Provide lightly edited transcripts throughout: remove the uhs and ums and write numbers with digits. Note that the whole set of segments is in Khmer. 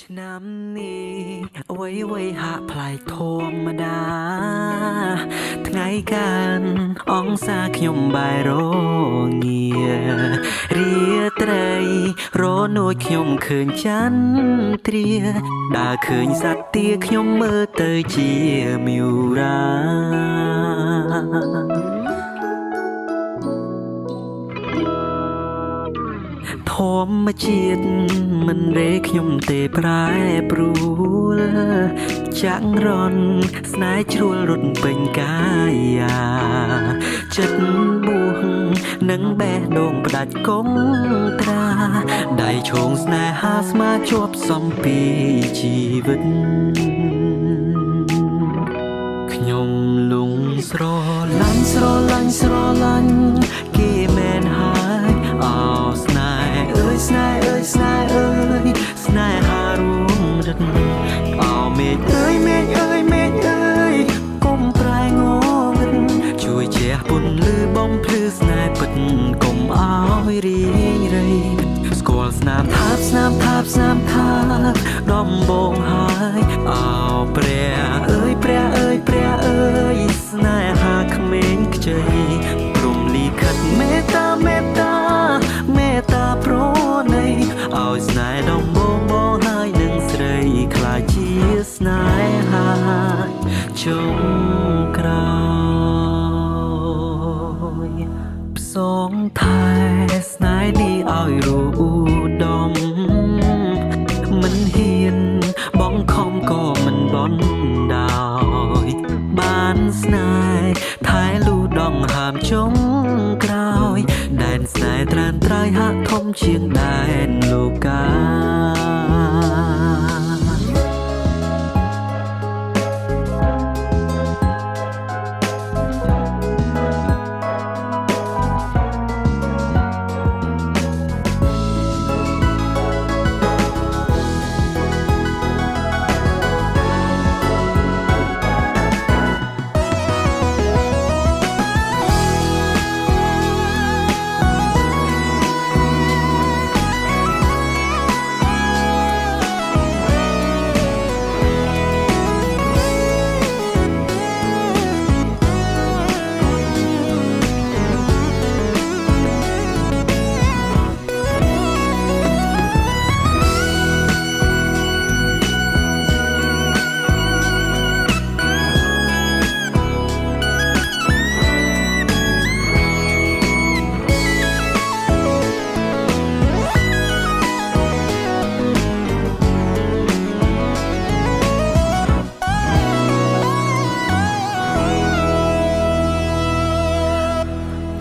ឆ្នាំនេះអ្វីហាក់ប្លែកធម្មតាថ្ងៃកាន់អង្សាខ្ញុំបែររងារាត្រីរនួចខ្ញុំឃើញចន្ទ្រាដើរឃើញសត្វទាខ្ញុំមើលទៅជាមាវរាធម្មជាតិមិនរេខ្ញុំទេប្រែប្រួលចាក់រន់ស្នេហ៍ជ្រួលរត់ពេញកាយាចិត្តបួសនឹងបេះដូងផ្ដាច់កុងត្រាដៃឈោងស្នេហាស្មាជាប់សំពីជីវិតខ្ញុំលងស្រឡាញ់គេមែនហើយអោស្នេហ៍អើយស្នេហ៍ស្នេហារួមរឹកអោមេឃអើយកុំប្រែងងឹតជួយជះពន្លឺបំភ្លឺស្នេហ៍ពិតកុំអោយរីងរៃស្គាល់ស្នាមថាបដំបងហើយអោព្រះអើយស្នេហាក្មេងខ្ចីព្រំលីខិតមេត្តាប្រណីឲ្យស្នេហ៍ដំបងហើយនឹងស្រីខ្លាចជាស្នេហាចុងក្រោយផ្សងថែស្នេហ៍នេះឲ្យរូដមមិនហ៊ានបងខំក៏មិនបន់ដោយបានស្នេហ៍ថែលូដងហាមចុងក្រោយដែនស្នេហ៍ត្រានត្រៃហាក់ធំជាងដែនលោកា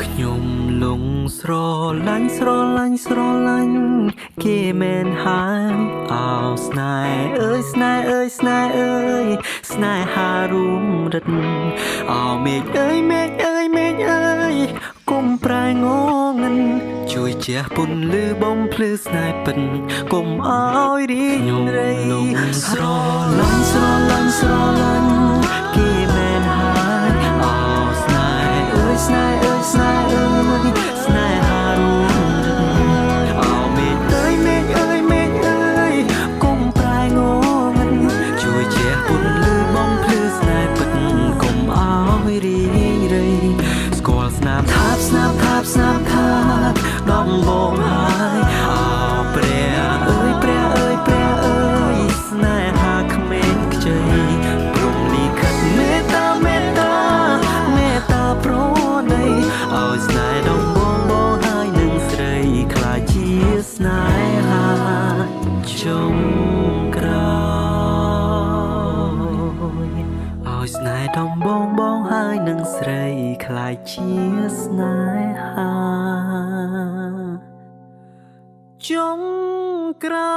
ខ្ញុំលងស្រឡាញ់គេមែនហើយអោស្នេហ៍អើយស្នេហារួមរិតអោមេឃអើយគុំប្រែងងឹនជួយជះពន្លឺបំភ្លឺស្នេហ៍ពិតគុំអោយរីងរៃលងស្រឡាញ់គេមែនហើយអោស្នេហ៍អើយស្នេហារួមអោមេឃអើយគុំប្រែងងឹនជួយជះពន្លឺបំភ្លឺស្នេហ៍ពិតគុំអោយរីងរៃស្គាល់ស្នាមថាបដំបងហើយអោព្រះអើយស្នេហាក្មេងខ្ចីព្រំលីខិតមេត្តាប្រណីឲ្យស្នេហ៍ដំបងហើយនឹងស្រីខ្លាចជាស្នេហាចុងក្រោយឲ្យស្នេហ៍ដំបងហើយនឹងស្រីខ្លាចជាស្នេហាចុងក្រោយ